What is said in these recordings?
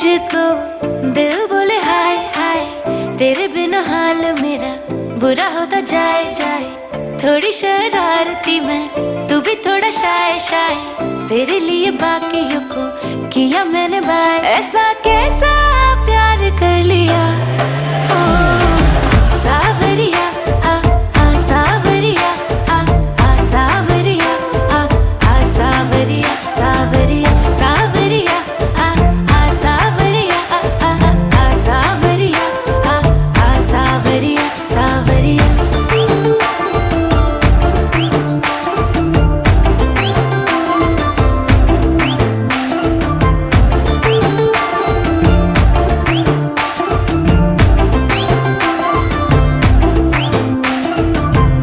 तुझको दिल बोले हाय हाय, तेरे बिना हाल मेरा बुरा होता जाए जाए। थोड़ी शरारती मैं, तू भी थोड़ा शाय शाय, तेरे लिए बाकियों को किया मैंने बाय। ऐसा कैसा प्यार कर लिया ओ सावरिया, आ सावरिया, आ सावरिया, आ सावरिया, सावरिया सावरिया, आ सावरिया, आ सावरिया, आ सावरिया सावरिया।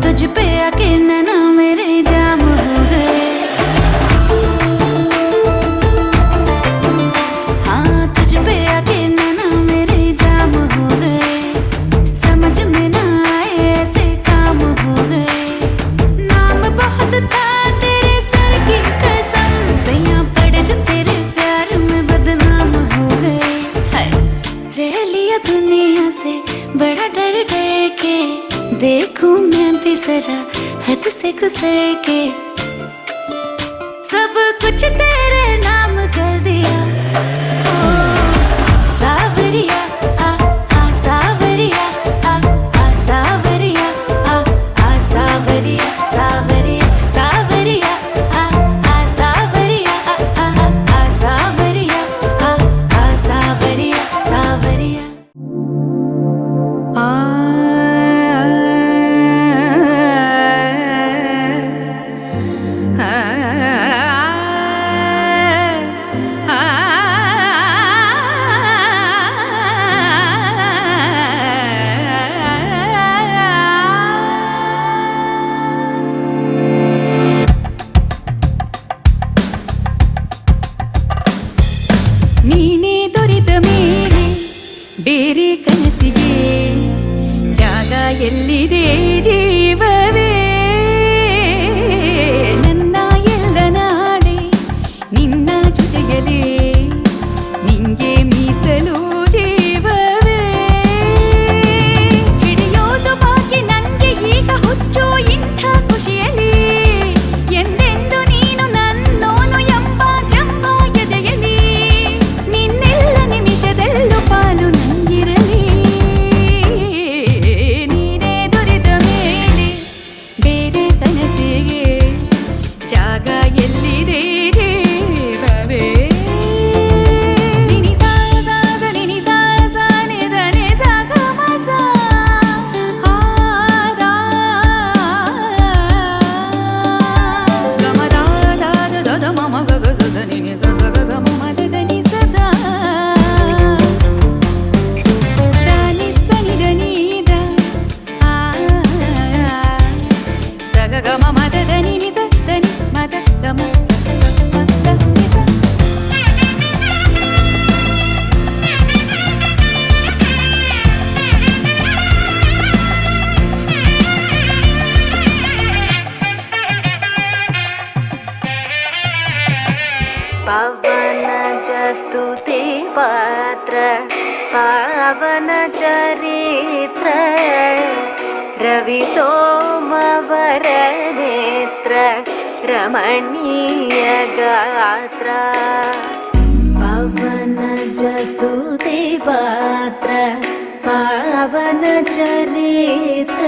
तुझ पे आके नैना मेरे जाम हो गए, हाँ तुझ पे आके नैना मेरे जाम हो गए। समझ में ना आए ऐसे काम हो गए, नाम बहुत था तेरे सर की कसम, सैया पड़े जो तेरे प्यार में बदनाम हो गए। हाय रह लिया दुनिया से बड़ा डर डर के, देखूं मैं भी जरा हद से गुजर के। सब कुछ तेरे नाम कर दिया ओ सावरिया, आ सावरिया, आ सावरिया, आ सावरिया सावरिया सावरिया, आ सावरिया, आ सावरिया, आ सावरिया सावरिया। ನೀನೇ ದೊರೆತ ಮೇಲೆ ಬೇರೆ ಕನಸಿಗೆ ಜಾಗ ಎಲ್ಲಿದೆ ಜೀವವೇ, ನನ್ನ ಎಲ್ಲ ನಾಡೆ ನಿನ್ನ ಜೊತೆಯಲೇ, ನಿಂಗೆ ಮೀಸಲು ಜೀವವೇ. ಹಿಡಿಯೋದು ಬಾಕಿ ನಂಗೆ ಈಗ ಹುಚ್ಚು ಇಂಥ ಖುಷಿಯಲಿ, ಎಂದೆಂದು ನೀನು ನನ್ನೋನು ಎಂಬ ಜಂಬ ಎದೆಯಲಿ, ನಿನ್ನೆಲ್ಲ ನಿಮಿಷದಲ್ಲೂ ಪಾಲು ನಂಗಿರಲಿ. ನೀನೇ ದೊರೆತ ಮೇಲೆ ಬೇರೆ ಕನಸಿಗೆ ಜಾಗ ಎಲ್ಲಿದೆ ಜೀವವೇ. ನಿನಿ ಸಾ ಸಾ ಸ ನಿನಿ ಸಾ ಸಾ ನಿ ದ ನಿ ಸ ಗ ಮ ಸ ಆ ದ ಗ ಮ the the the the the ಮ ಮ ಗ ಗ ಸ ಸ ನಿ ನಿ ಸ ಸ ಗ ಗ ಮ ಮ ದ ದ ನಿ ಸ ದ ದ ನಿ ಸ ನಿ ದ ನಿ ದ ಆ ಸ ಗ ಗ ಮ ಮ ದ ದ ನಿ ನಿ ಸ ದ ನಿ ಮ ದ ಗ ಮ ಸ ಗ ಮ ದ ನಿ ಸ. ಪವನ ಜಸ್ತುತಿ ಪಾತ್ರ ಪಾವನ ಚರಿತ್ರ, ರವಿ ಸೋಮವರ ನೇತ್ರ ರಮಣೀಯ ಗಾತ್ರ. ಪವನ ಜಸ್ತುತಿ ಪಾತ್ರ ಪಾವನ ಚರಿತ್ರ,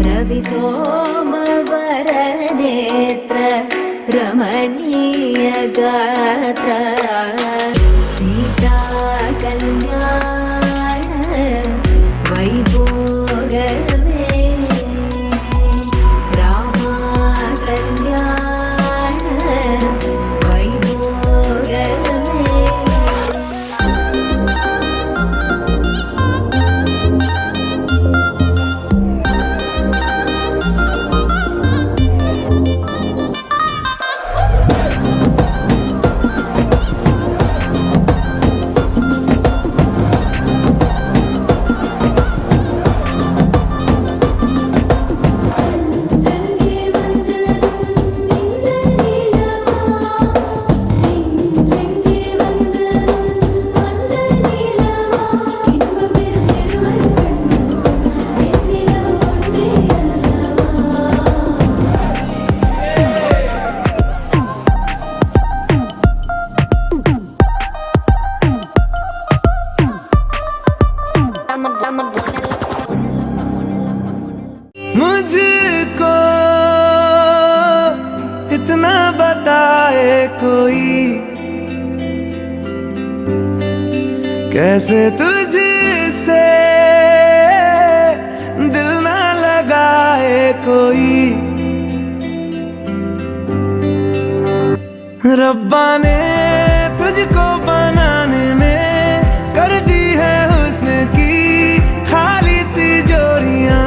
ರವಿ ಸೋಮವರ ನೇತ್ರ ರಮಣೀಯ ಗಾತ್ರ. ಸೀತಾ ಕಲ್ಯಾಣ ವೈಭೋಗವೇ, ರಾಮ ಕಲ್ಯಾಣ ವೈಭೋಗವೇ. मुझको इतना बताए कोई, कैसे तुझसे दिल ना लगाए कोई। रब्बा ने तुझको बनाने में कर दी है हुस्न की खाली तिजोरियां,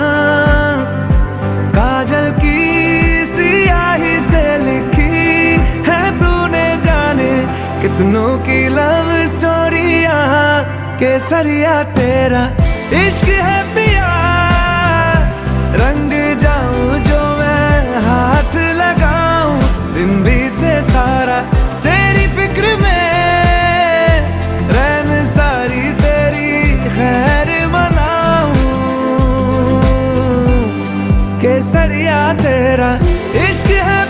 काजल की सियाही से लिखी है तूने जाने कितनों की लव स्टोरियां। केसरिया तेरा इश्क है पिया, रंग जाऊं जो मैं हाथ लगाऊं, दिन बीते सारा तेरी फिक्र में, रैन सारी तेरी खैर मनाऊं। केसरिया तेरा इश्क है